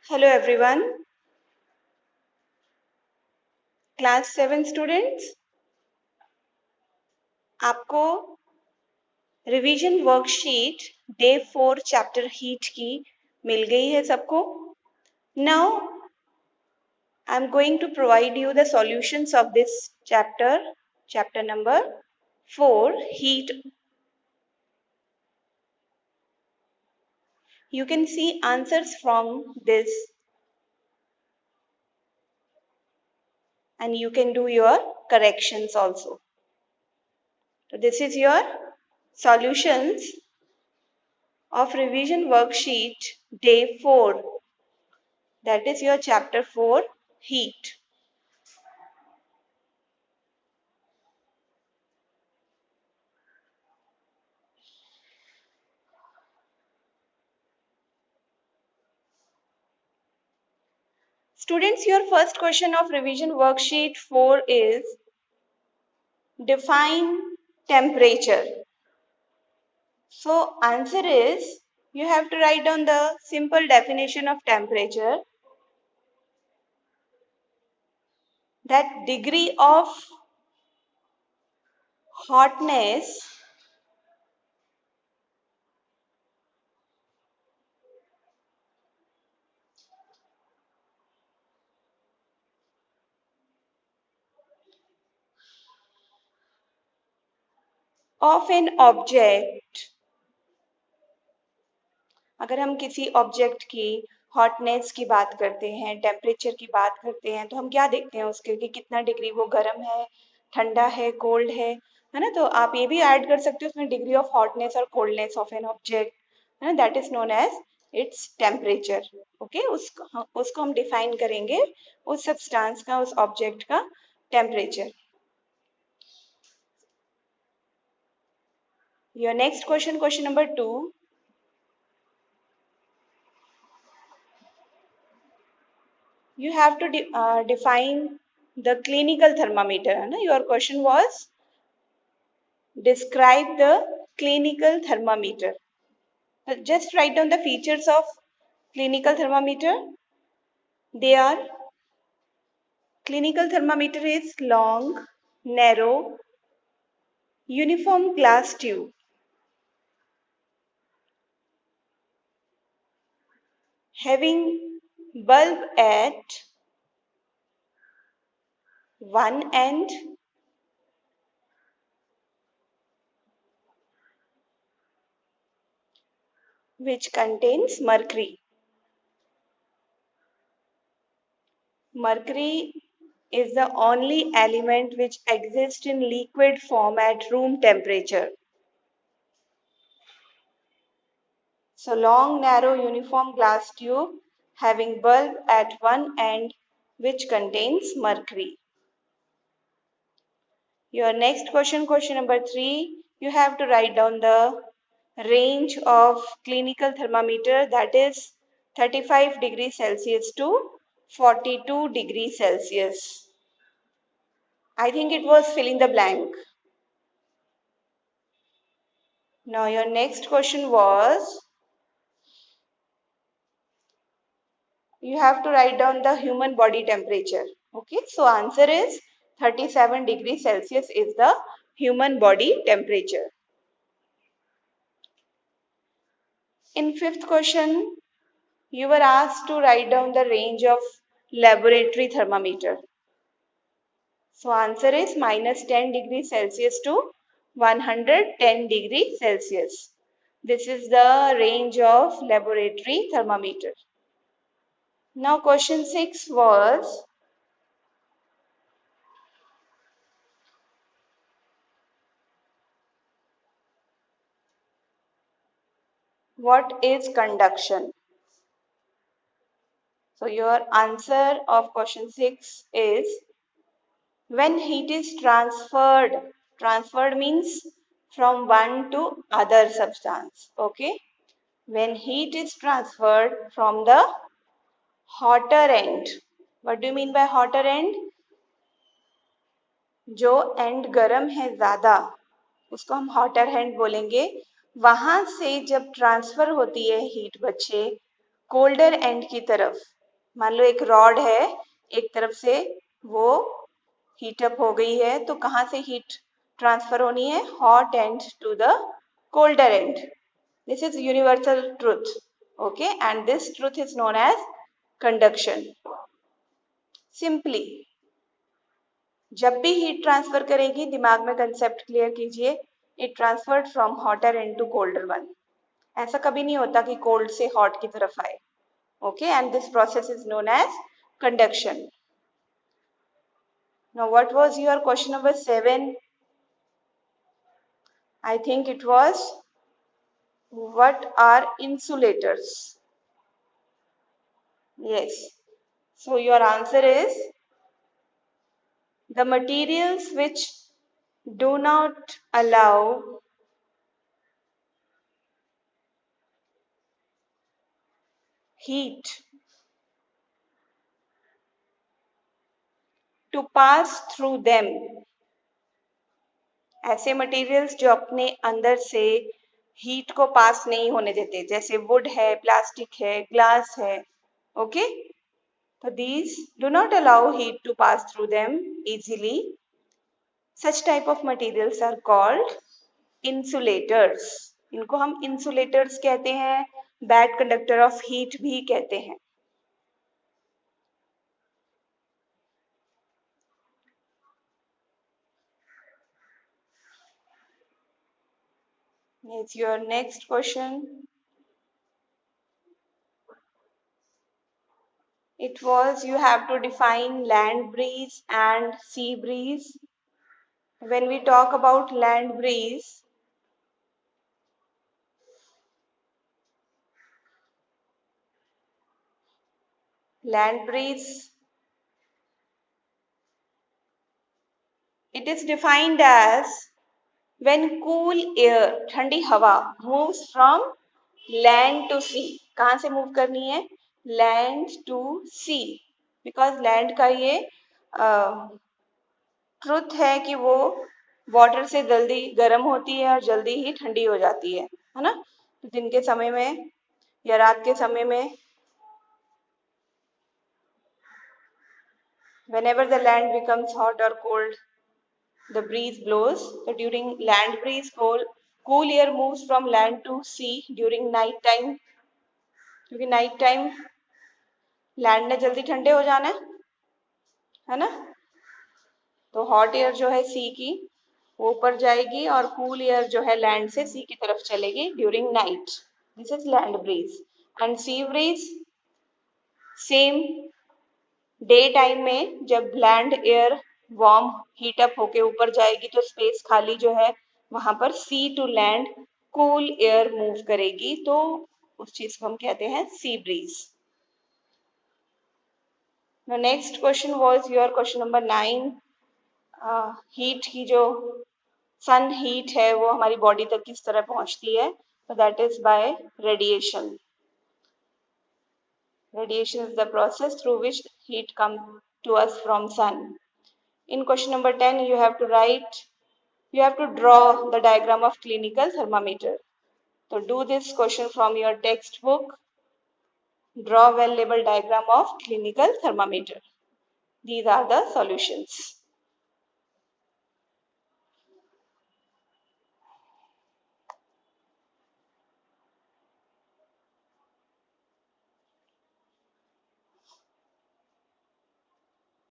Hello everyone, class 7 students. आपको revision worksheet day 4 chapter heat की मिल गई है सबको। Now I am going to provide you the solutions of this chapter number 4 heat. You can see answers from this and you can do your corrections also. So this is your solutions of revision worksheet day 4, that is your chapter 4 heat. Students, your first question of revision worksheet 4 is define temperature. So answer is, you have to write down the simple definition of temperature, that degree of hotness of an object. अगर हम किसी object की hotness की बात करते हैं, temperature की बात करते हैं, तो हम क्या देखते हैं उसके कि कितना डिग्री वो गर्म है, ठंडा है, कोल्ड है ना। तो आप ये भी ऐड कर सकते हो उसमें डिग्री ऑफ हॉटनेस और कोल्डनेस ऑफ एन ऑब्जेक्ट, है ना। That is known as its temperature. Okay, उसको हम डिफाइन करेंगे, उस सब्सटेंस का, उस ऑब्जेक्ट का temperature. Your next question, question number 2, you have to define the clinical thermometer, है ना। Your question was describe the clinical thermometer. Just write down the features of clinical thermometer. They are, clinical thermometer is long, narrow, uniform glass tube, having bulb at one end, which contains mercury. Mercury is the only element which exists in liquid form at room temperature. So long, narrow, uniform glass tube having bulb at one end which contains mercury. Your next question, question number 3, you have to write down the range of clinical thermometer, that is 35 degrees Celsius to 42 degrees Celsius. I think it was fill in the blank. Now your next question was, you have to write down the human body temperature. Okay, so answer is 37 degrees Celsius is the human body temperature. In fifth question, you were asked to write down the range of laboratory thermometer. So answer is minus 10 degrees Celsius to 110 degrees Celsius. This is the range of laboratory thermometer. Now question 6 was, what is conduction? So your answer of question 6 is, when heat is transferred means from one to other substance. Okay, when heat is transferred from the hotter end. What do you mean by hotter end? जो and गर्म है ज्यादा उसको हम hotter hand बोलेंगे। वहां से जब ट्रांसफर होती है हीट बच्चे कोल्डर एंड की तरफ, मान लो एक रॉड है, एक तरफ से वो हीट अप हो गई है, तो कहाँ से हीट ट्रांसफर होनी है? Hot end to the colder end. This is universal truth. Okay, and this truth is known as conduction. Simply जब भी हीट ट्रांसफर करेगी, दिमाग में कंसेप्ट क्लियर कीजिए, it transferred from hotter end to colder one. ऐसा कभी नहीं होता कि कोल्ड से हॉट की तरफ आए. Okay, and this process is known as conduction. Now, what was your question number 7? I think it was, what are insulators? Yes. So, your answer is the materials which do not allow heat to pass through them. ऐसे materials जो अपने अंदर से heat को पास नहीं होने देते, जैसे वुड है, प्लास्टिक है, ग्लास है. Okay, so these do not allow heat to pass through them easily. Such type of materials are called insulators. इनको हम insulators कहते हैं, bad conductor of heat भी कहते हैं. It's your next question. It was, you have to define land breeze and sea breeze. When we talk about land breeze, it is defined as when cool air, ठंडी हवा, moves from land to sea. कहाँ से move करनी है? Land to sea. Because land का ये truth है कि वो वाटर से जल्दी गर्म होती है और जल्दी ही ठंडी हो जाती है ना? तो दिन के समय में या रात के समय में, whenever the land becomes hot or cold, the breeze blows. So during land breeze, cool air moves from land to sea during night time. क्योंकि नाइट टाइम लैंड ने जल्दी ठंडे हो जाना है ना? तो हॉट एयर जो है सी की, वो ऊपर जाएगी और कूल एयर जो है लैंड से सी की तरफ चलेगी during night. This is land breeze. And sea breeze same day time में, जब land air warm heat up होके ऊपर जाएगी तो स्पेस खाली जो है वहां पर sea to land cool air move करेगी, तो उस चीज को हम कहते हैं sea breeze. Next question was your question number 9. Heat की जो सन हीट है वो हमारी बॉडी तक किस तरह पहुंचती है? तो that is by radiation. Radiation is the process through which heat comes to us from sun. In question number 10, you have to draw the diagram of clinical thermometer. So do this question from your textbook. Draw well-labeled diagram of clinical thermometer. These are the solutions.